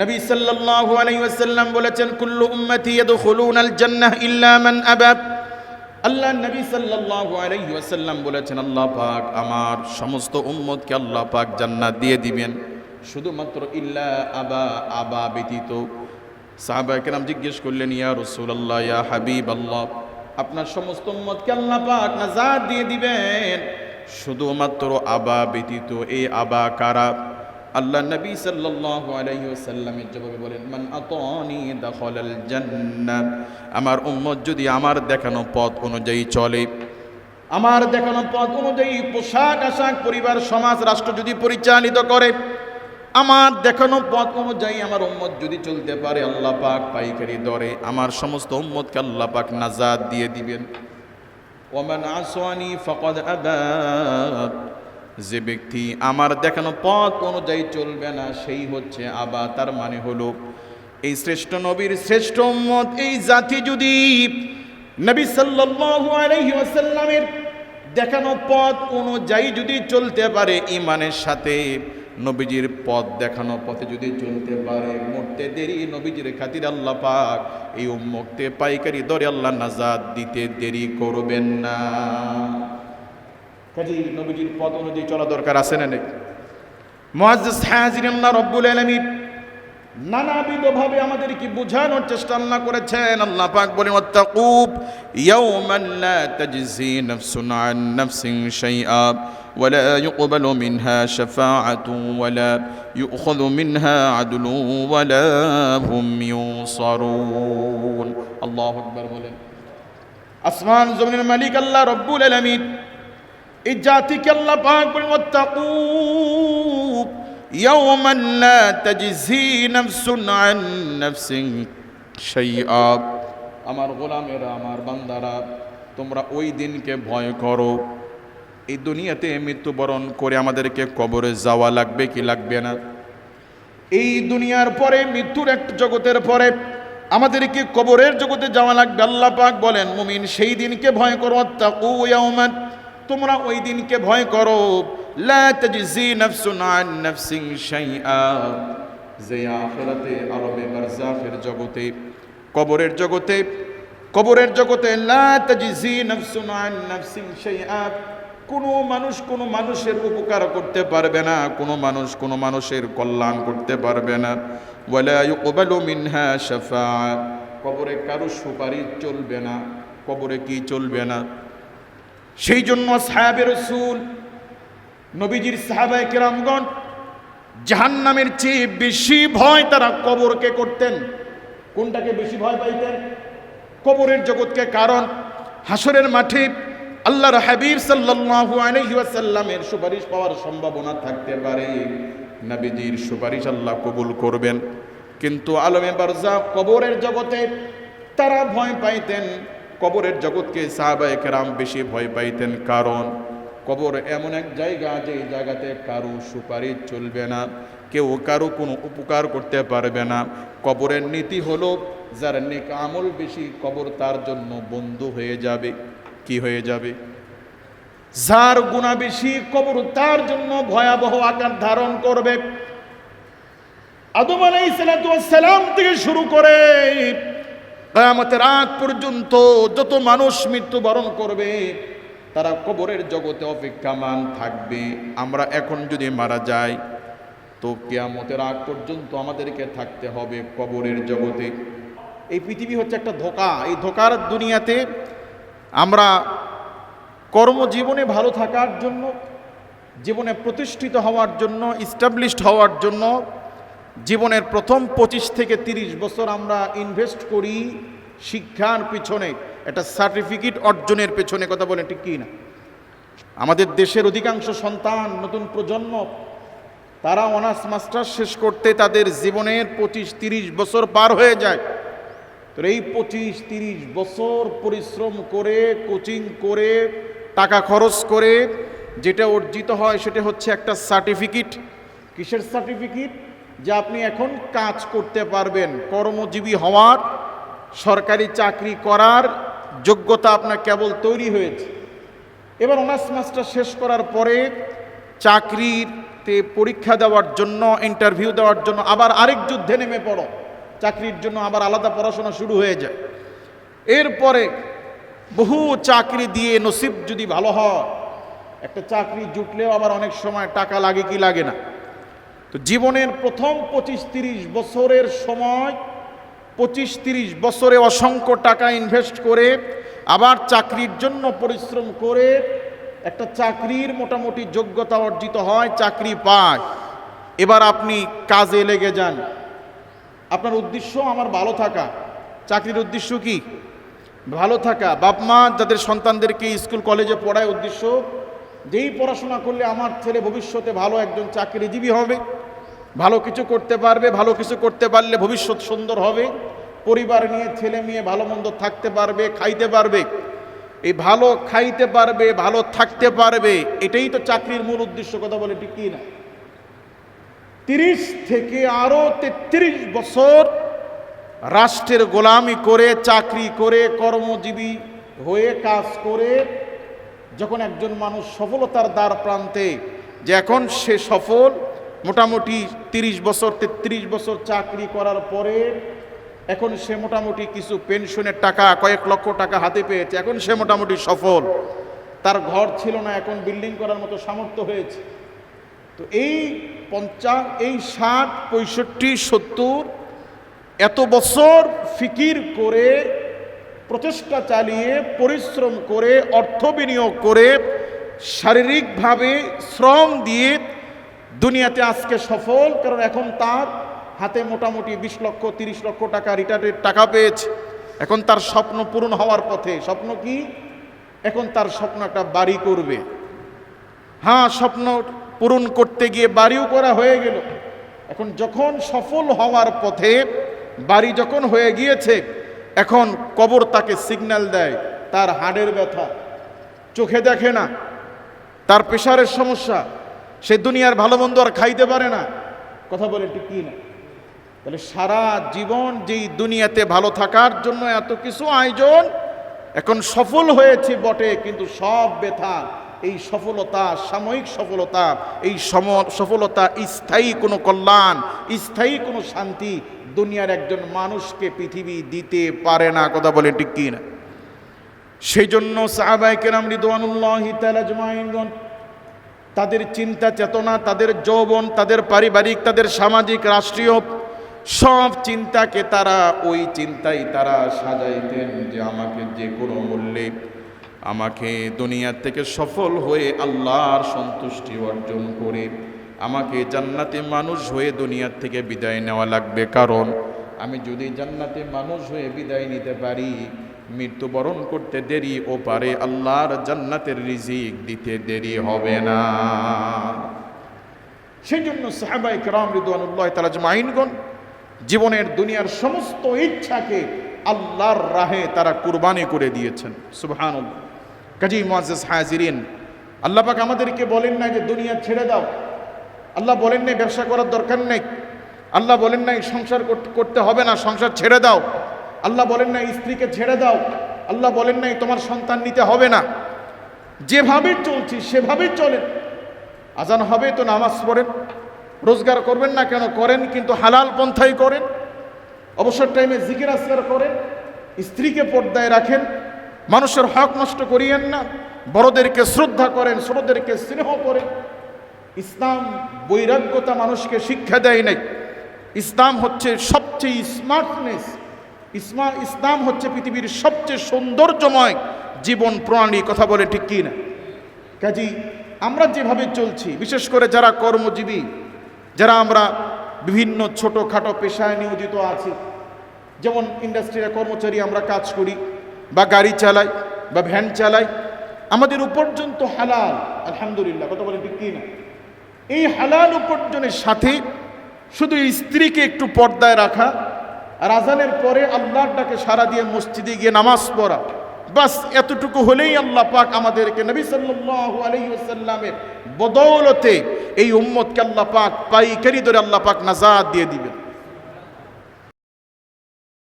নবী সাল্লাল্লাহু আলাইহি ওয়াসাল্লাম বলেছেন, কুল্লু উম্মতি ইয়াদখুলুনাল জান্নাহ ইল্লা মান আবা। আল্লাহ নবী সাল্লাল্লাহু আলাইহি ওয়াসাল্লাম বলেছেন, আল্লাহ পাক আমার সমস্ত উম্মতকে আল্লাহ পাক জান্নাত দিয়ে দিবেন, শুধুমাত্র ইল্লা আবা, আবা ব্যতীত। সাহাবায়ে কেরাম জিজ্ঞেস করলেন, ইয়া রাসূলুল্লাহ, ইয়া হাবিবাল্লাহ, আপনার সমস্ত উম্মতকে আল্লাহ পাক নাজাত দিয়ে দিবেন, শুধুমাত্র আবা ব্যতীত। এই আবা কারা? আল্লাহ নবী সাল্লাল্লাহু আলাইহি ওয়াসাল্লামের জবাবে বলেন, মান আতানি দাখালাল জান্নাহ। আমার উম্মত যদি আমার দেখানো পথ অনুযায়ী চলে, আমার দেখানো পথ অনুযায়ী পোশাক আশাক, পরিবার, সমাজ, রাষ্ট্র যদি পরিচালিত করে, আমার দেখানো পথ অনুযায়ী আমার উম্মত যদি চলতে পারে, আল্লাহ পাক পাইকারি দরে আমার সমস্ত উম্মতকে আল্লাহ পাক নাজাত দিয়ে দিবেন। ওয়ামান আসানি ফাকাদ আবা। যে ব্যক্তি আমার দেখানো পথ অনুযায়ী চলবে না, সেই হচ্ছে আবা। তার মানে হলো এই শ্রেষ্ঠ নবীর শ্রেষ্ঠ উম্মত, এই জাতি যদি নবী সাল্লাল্লাহু আলাইহি ওয়াসাল্লামের দেখানো পথ অনুযায়ী যদি চলতে পারে, ঈমানের সাথে নবীজির পথ দেখানো পথে যদি চলতে পারে, মরতে দেরি নবীজির খাতির আল্লাহ পাক এই উম্মতকে পাইকারি দরে আল্লাহ নাজাত দিতে দেরি করবেন না। কাজী নবীজির পথ অনুযায়ী চলা দরকার আছে না নেই? মুআজ্জিজ হাজিরিন, আল্লাহ রব্বুল আলামিন নানাবিধভাবে আমাদেরকে বোঝানোর চেষ্টা আল্লাহ করেছেন। আল্লাহ পাক বলেন, ওয়াত্তাকু ইয়াওমান লা তাজজি নাফসুন আন নাফসিন শাইআ ওয়া লা ইউকবালু মিনহা শাফাআতু ওয়া লা ইউখাযু মিনহা আদলু ওয়া লা হুম ইউনসারুন। আল্লাহু আকবার বলেন। আসমান জমিনের মালিক আল্লাহ রব্বুল আলামিন এই জাতিকে আল্লাহ পাক বলেন, ওয়াত্তাকু ইয়াওমান লা তাজজি নাফসুন আন নাফসিন শাইআ। আমার গোলামেরা, আমার বান্দারা, তোমরা ওই দিনকে ভয় করো। এই দুনিয়াতে মৃত্যুবরণ করে আমাদেরকে কবরে যাওয়া লাগবে কি লাগবে না? এই দুনিয়ার পরে, মৃত্যুর এক জগতের পরে আমাদেরকে কবরের জগতে যাওয়া লাগবে। আল্লাহ পাক বলেন, মুমিন সেই দিনকে ভয় করো। ওয়াত্তাকু ইয়াওমান, তোমরা ওই দিনকে ভয় করো, লা তাজজি নাফসুন আন নাফসিন শাইআ, যে আখিরাতে, আরবে বারযাখের জগতে, কবরের জগতে লা তাজজি নাফসুন আন নাফসিন শাইআ, কোনো মানুষের উপকার করতে পারবে না, কোনো মানুষের কল্যাণ করতে পারবে না। ওয়ালা ইউকবালু মিনহা শাফাআ, কবরে কারো সুপারিশ চলবে না। কবরে কি চলবে না? সেই জন্য সাহাবে রাসূল, নবীজির সাহাবায়ে কেরামগণ জাহান্নামের চেয়ে বেশি ভয় তারা কবরকে করতেন। কোনটাকে বেশি ভয় পাইতেন? কবরের জগৎকে। কারণ হাসরের মাঠে আল্লাহর হাবিব সাল্লাল্লাহু আলাইহি ওয়াসাল্লামের সুপারিশ পাওয়ার সম্ভাবনা থাকতে পারে, নবীজির সুপারিশ আল্লাহ কবুল করবেন। কিন্তু আলমে বারযাখ, কবরের জগতে তারা ভয় পাইতেন। কবরের জগৎকে সাহাবায়ে কেরাম বেশি ভয় পাইতেন, কারণ কবর এমন এক জায়গা, যে জায়গাতে কারো সুপারিশ চলবে না, কেউ কারো কোনো উপকার করতে পারবে না। কবরের নীতি হলো, যার নেক আমল বেশি, কবর তার জন্য বন্ধু হয়ে যাবে। কি হয়ে যাবে? যার গুনাহ বেশি, কবর তার জন্য ভয়াবহ আকার ধারণ করবে। আদম আলাইহিস সালাম থেকে শুরু করে কিয়ামতের আগ পর্যন্ত যত মানুষ মৃত্যুবরণ করবে, তারা কবরের জগতে অপেক্ষামান থাকবে। আমরা এখন যদি মারা যাই, তো কিয়ামতের আগ পর্যন্ত আমাদেরকে থাকতে হবে কবরের জগতে। এই পৃথিবী হচ্ছে একটা ধোঁকা। এই ধোঁকার দুনিয়াতে আমরা কর্মজীবনে ভালো থাকার জন্য, জীবনে প্রতিষ্ঠিত হওয়ার জন্য, ইস্টাবলিশড হওয়ার জন্য জীবনের প্রথম 25 থেকে 30 বছর আমরা ইনভেস্ট করি শিক্ষার পিছনে, একটা সার্টিফিকেট অর্জনের পেছনে। কথা বলেন ঠিক কি না? আমাদের দেশের অধিকাংশ সন্তান, নতুন প্রজন্ম, তারা অনার্স মাস্টার্স শেষ করতে তাদের জীবনের 25-30 বছর পার হয়ে যায়। তো এই 25-30 বছর পরিশ্রম করে, কোচিং করে, টাকা খরচ করে যেটা অর্জিত হয়, সেটা হচ্ছে একটা সার্টিফিকেট। কিসের সার্টিফিকেট? যে আপনি এখন কাজ করতে পারবেন, কর্মজীবী হওয়ার, সরকারি চাকরি করার যোগ্যতা আপনার কেবল তৈরি হয়েছে। এবার অনার্স মাস্টার শেষ করার পরে চাকরির চাকরিতে পরীক্ষা দেওয়ার জন্য, ইন্টারভিউ দেওয়ার জন্য আবার আরেক যুদ্ধে নেমে পড়ো, চাকরির জন্য আবার আলাদা পড়াশোনা শুরু হয়ে যায়। এরপরে বহু চাকরি দিয়ে নসিব যদি ভালো হয়, একটা চাকরি জুটলেও আবার অনেক সময় টাকা লাগে কি লাগে না। তো জীবনের প্রথম 25-30 বছরের সময় 25-30 বছরে অসংখ্য টাকা ইনভেস্ট করে আবার চাকরির জন্য পরিশ্রম করে একটা চাকরির মোটামুটি যোগ্যতা অর্জিত হয়, চাকরি পায়। এবার আপনি কাজে লেগে যান। আপনার উদ্দেশ্য আমার ভালো থাকা, চাকরির উদ্দেশ্য কি? ভালো থাকা। বাপ মা যাদের সন্তানদেরকে স্কুল কলেজে পড়ায় উদ্দেশ্য যেই পড়াশোনা করলে আমার ছেলে ভবিষ্যতে ভালো একজন চাকরিজীবী হবে, ভালো কিছু করতে পারবে, ভালো কিছু করতে পারলে ভবিষ্যৎ সুন্দর হবে, পরিবার নিয়ে ছেলে মেয়ে ভালো মন্দ থাকতে পারবে, খাইতে পারবে। এই ভালো খাইতে পারবে, ভালো থাকতে পারবে, এটাই তো চাকরির মূল উদ্দেশ্য। কথা বলে ঠিক কি না? 30 থেকে আরো 33 বছর রাষ্ট্রের গোলামি করে, চাকরি করে, কর্মজীবী হয়ে কাজ করে যখন একজন মানুষ সফলতার দ্বার প্রান্তে, যে এখন সে সফল, মোটামুটি 30 বছর 33 বছর চাকরি করার পরে এখন সে মোটামুটি কিছু পেনশনের টাকা, কয়েক লক্ষ টাকা হাতে পেয়েছে, এখন সে মোটামুটি সফল। তার ঘর ছিল না, এখন বিল্ডিং করার মতো সামর্থ্য হয়েছে। তো এই 50, এই 60, 65, 70 এত বছর ফিকির করে, প্রচেষ্টা চালিয়ে, পরিশ্রম করে, অর্থ বিনিয়োগ করে, শারীরিকভাবে শ্রম দিয়ে দুনিয়াতে আজকে সফল। কারণ এখন তার হাতে মোটামুটি 20 লক্ষ 30 লক্ষ টাকা রিটায়ারের টাকা পেয়েছে। এখন তার স্বপ্ন পূরণ হওয়ার পথে। স্বপ্ন কি? এখন তার স্বপ্ন একটা বাড়ি করবে। হ্যাঁ, স্বপ্ন পূরণ করতে গিয়ে বাড়িও করা হয়ে গেল। এখন যখন সফল হওয়ার পথে, বাড়ি যখন হয়ে গিয়েছে, এখন কবর তাকে সিগন্যাল দেয়। তার হাড়ের ব্যথা, চোখে দেখে না, তার প্রেশারের সমস্যা, সে দুনিয়ার ভালো মন্দ আর খাইতে পারে না। কথা বলে ঠিক কি না? তাহলে সারা জীবন যেই দুনিয়াতে ভালো থাকার জন্য এত কিছু আয়োজন, এখন সফল হয়েছে বটে, কিন্তু সব ব্যথা। এই সফলতা সাময়িক সফলতা, এই সফলতা স্থায়ী কোনো কল্যাণ, স্থায়ী কোনো শান্তি দুনিয়ার একজন মানুষকে পৃথিবী দিতে পারে না। কথা বলে ঠিক কি না? সেই জন্য সাহাবায়ে কেরাম রিদওয়ানুল্লাহি তাআলা আজমাইন, তাদের চিন্তা চেতনা, তাদের যৌবন, তাদের পারিবারিক, তাদের সামাজিক, রাষ্ট্রীয় সব চিন্তাকে তারা ওই চিন্তাই তারা সাজাইতেন যে আমাকে যে কোনো মূল্যে আমাকে দুনিয়া থেকে সফল হয়ে আল্লাহর সন্তুষ্টি অর্জন করে আমাকে জান্নাতে মানুষ হয়ে দুনিয়ার থেকে বিদায় নেওয়া লাগবে। কারণ আমি যদি জান্নাতে মানুষ হয়ে বিদায় নিতে পারি, মৃত্যুবরণ করতে দেরি ও পারে, আল্লাহর জান্নাতের রিজিক দিতে দেরি হবে না। সেই জন্য সাহাবায়ে কেরাম রিদওয়ানুল্লাহি তাআলা আজমাইনগণ জীবনের দুনিয়ার সমস্ত ইচ্ছাকে আল্লাহর রাহে তারা কুরবানি করে দিয়েছেন। সুবহানাল্লাহ। কাজী মুআজ্জাজ হাজিরিন, আল্লাহ পাক আমাদেরকে বলেন না যে দুনিয়া ছেড়ে দাও। আল্লাহ বলেন নাই ব্যবসা করার দরকার নেই। আল্লাহ বলেন নাই সংসার করতে হবে না, সংসার ছেড়ে দাও। আল্লাহ বলেন নাই স্ত্রীকে ছেড়ে দাও। আল্লাহ বলেন নাই তোমার সন্তান নিতে হবে না। যেভাবে চলছি সেভাবেই চলেন। আজান হবে তো নামাজ পড়েন, রোজগার করবেন না কেন করেন, কিন্তু হালাল পন্থাই করেন। অবসর টাইমে জিকির আসকার করেন, স্ত্রীকে পর্দায় রাখেন, মানুষের হক নষ্ট করিয়েন না, বড়দেরকে শ্রদ্ধা করেন, ছোটদেরকে স্নেহ করেন। ইসলাম বৈরাগ্যতা মানুষকে শিক্ষা দেয় নাই। ইসলাম হচ্ছে সবচেয়ে স্মার্টনেস, ইসলাম হচ্ছে পৃথিবীর সবচেয়ে সৌন্দর্যময় জীবন প্রণালী। কথা বলে ঠিক কি না? কাজী আমরা যেভাবে চলছি, বিশেষ করে যারা কর্মজীবী, যারা আমরা বিভিন্ন ছোটোখাটো পেশায় নিয়োজিত আছি, যেমন ইন্ডাস্ট্রির কর্মচারী আমরা কাজ করি, বা গাড়ি চালাই, বা ভ্যান চালাই, আমাদের উপার্জন তো হালাল, আলহামদুলিল্লাহ। কথা বলে ঠিক কি না? এই হালাল উপার্জনের সাথে শুধু স্ত্রীকে একটু পর্দায় রাখা, আর আজানের পরে আল্লাহর ডাকে সারা দিয়ে মসজিদে গিয়ে নামাজ পড়া, বাস এতটুকু হলেই আল্লাহ পাক আমাদেরকে নবী সাল্লাল্লাহু আলাইহি ওয়াসাল্লামের বদৌলতে এই উম্মতকে আল্লাহ পাক পাইকারি ধরে আল্লাহ পাক নাজাত দিয়ে দিবেন।